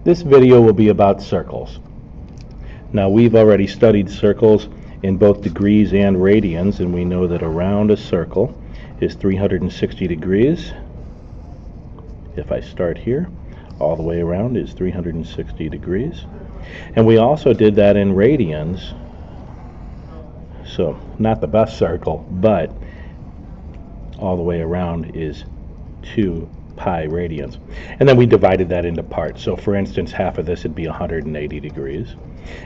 This video will be about circles. Now, we've already studied circles in both degrees and radians, and we know that around a circle is 360 degrees. If I start here, all the way around is 360 degrees. And we also did that in radians. So, not the best circle, but all the way around is 2 pi radians. And then we divided that into parts. So for instance, half of this would be 180 degrees,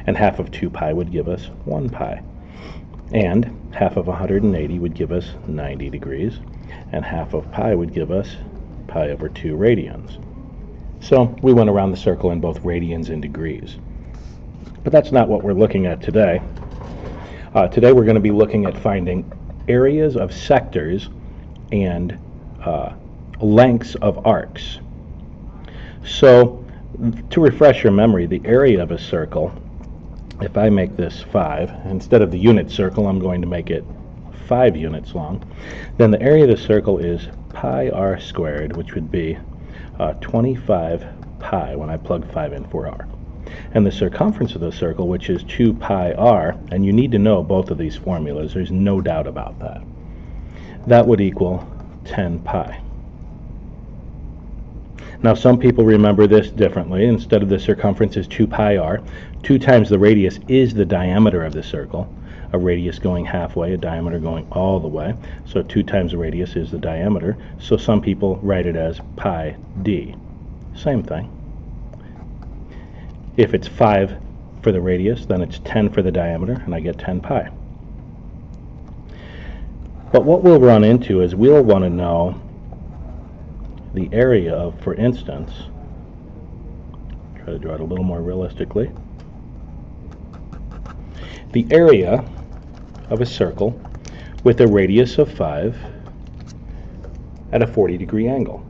and half of 2 pi would give us 1 pi. And half of 180 would give us 90 degrees, and half of pi would give us pi over 2 radians. So we went around the circle in both radians and degrees. But that's not what we're looking at today. Today we're going to be looking at finding areas of sectors and lengths of arcs. So to refresh your memory, the area of a circle, if I make this 5, instead of the unit circle I'm going to make it 5 units long, then the area of the circle is pi r squared, which would be 25 pi when I plug 5 in for r. And the circumference of the circle, which is 2 pi r, and you need to know both of these formulas, there's no doubt about that, that would equal 10 pi. Now some people remember this differently. Instead of the circumference is 2 pi r, 2 times the radius is the diameter of the circle, a radius going halfway, a diameter going all the way. So 2 times the radius is the diameter. So some people write it as pi d. Same thing. If it's 5 for the radius, then it's 10 for the diameter, and I get 10 pi. But what we'll run into is we'll want to know the area of, for instance, try to draw it a little more realistically, the area of a circle with a radius of 5 at a 40-degree angle.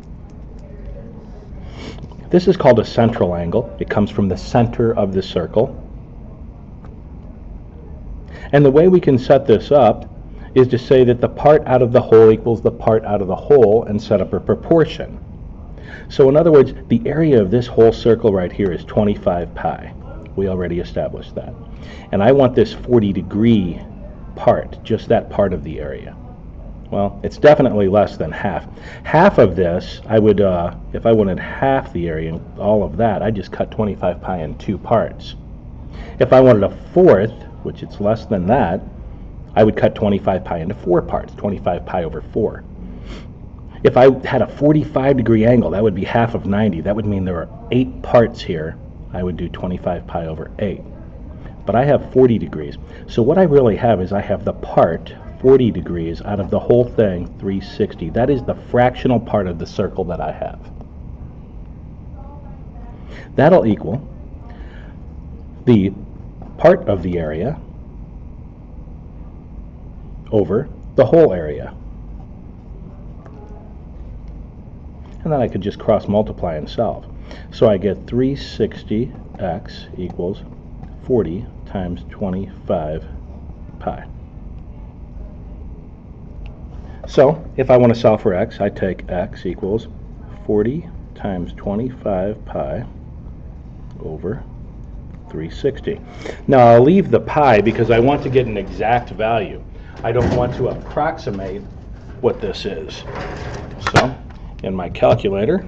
This is called a central angle. It comes from the center of the circle. And the way we can set this up is to say that the part out of the whole equals the part out of the whole and set up a proportion. So in other words, the area of this whole circle right here is 25 pi. We already established that. And I want this 40-degree part, just that part of the area. Well, it's definitely less than half. Half of this, I would, if I wanted half the area, all of that, I'd just cut 25 pi in 2 parts. If I wanted a fourth, which it's less than that, I would cut 25 pi into 4 parts, 25 pi over 4. If I had a 45-degree angle, that would be half of 90. That would mean there are 8 parts here. I would do 25 pi over 8. But I have 40 degrees. So what I really have is I have the part 40 degrees out of the whole thing, 360. That is the fractional part of the circle that I have. That'll equal the part of the area over the whole area. And then I could just cross multiply and solve. So I get 360x equals 40 times 25 pi. So if I want to solve for x, I take x equals 40 times 25 pi over 360. Now I'll leave the pi because I want to get an exact value. I don't want to approximate what this is. So in my calculator,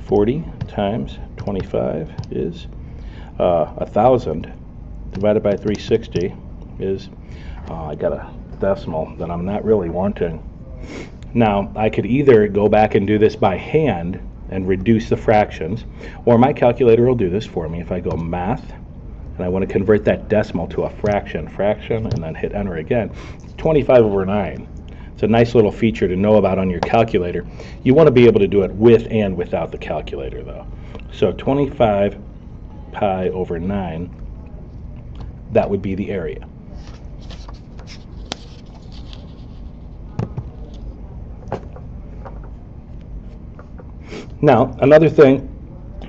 40 times 25 is 1,000 divided by 360 is, I got a decimal that I'm not really wanting. Now I could either go back and do this by hand and reduce the fractions, or my calculator will do this for me. If I go math and I want to convert that decimal to a fraction, and then hit enter again, 25 over 9. It's a nice little feature to know about on your calculator. You want to be able to do it with and without the calculator though. So 25 pi over 9, that would be the area. Now, another thing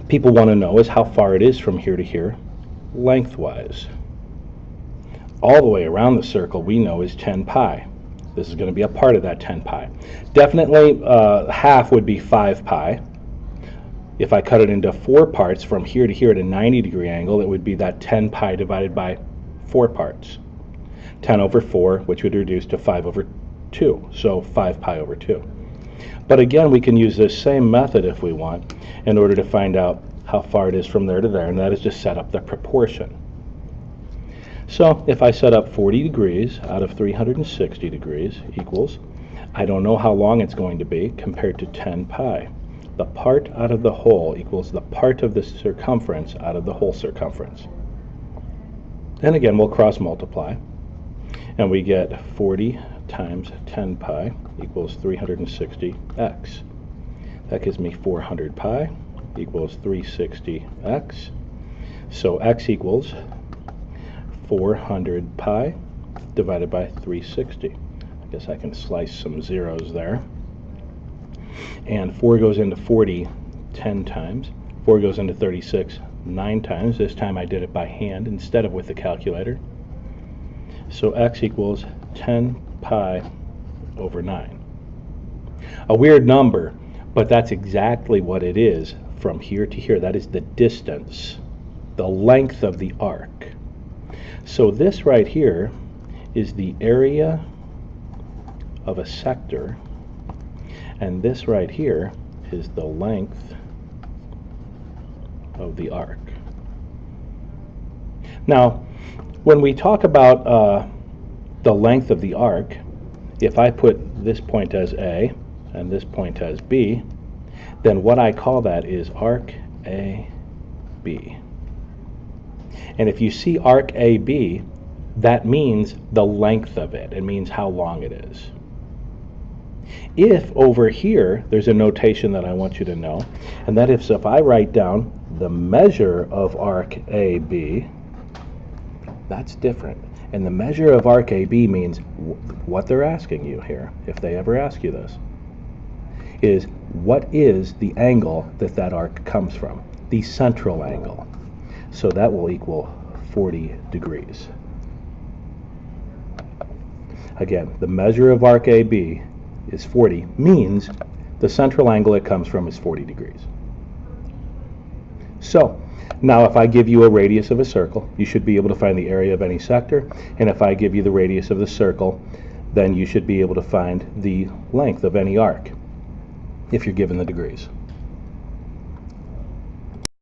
people want to know is how far it is from here to here lengthwise. All the way around the circle we know is 10 pi. This is going to be a part of that 10 pi. Definitely half would be 5 pi. If I cut it into 4 parts from here to here at a 90-degree angle, it would be that 10 pi divided by 4 parts. 10 over 4, which would reduce to 5 over 2, so 5 pi over 2. But again, we can use this same method if we want in order to find out how far it is from there to there, and that is just set up the proportion. So if I set up 40 degrees out of 360 degrees equals, I don't know how long it's going to be compared to 10 pi. The part out of the whole equals the part of the circumference out of the whole circumference. And again, we'll cross multiply, and we get 40 times 10 pi equals 360x. That gives me 400 pi equals 360x. So x equals 400 pi divided by 360. I guess I can slice some zeros there. And 4 goes into 40 10 times. 4 goes into 36 9 times. This time I did it by hand instead of with the calculator. So x equals 10 pi over 9. A weird number, but that's exactly what it is from here to here. That is the distance, the length of the arc. So this right here is the area of a sector, and this right here is the length of the arc. Now, when we talk about the length of the arc, if I put this point as A and this point as B, then what I call that is arc AB. And if you see arc AB, that means the length of it. It means how long it is. If over here, there's a notation that I want you to know, and that is if I write down the measure of arc AB, that's different. And the measure of arc AB means what they're asking you here, if they ever ask you this, is what is the angle that that arc comes from? The central angle. So that will equal 40 degrees. Again, the measure of arc AB is 40, means the central angle it comes from is 40 degrees. So, now if I give you a radius of a circle, you should be able to find the area of any sector, and if I give you the radius of the circle, then you should be able to find the length of any arc, if you're given the degrees.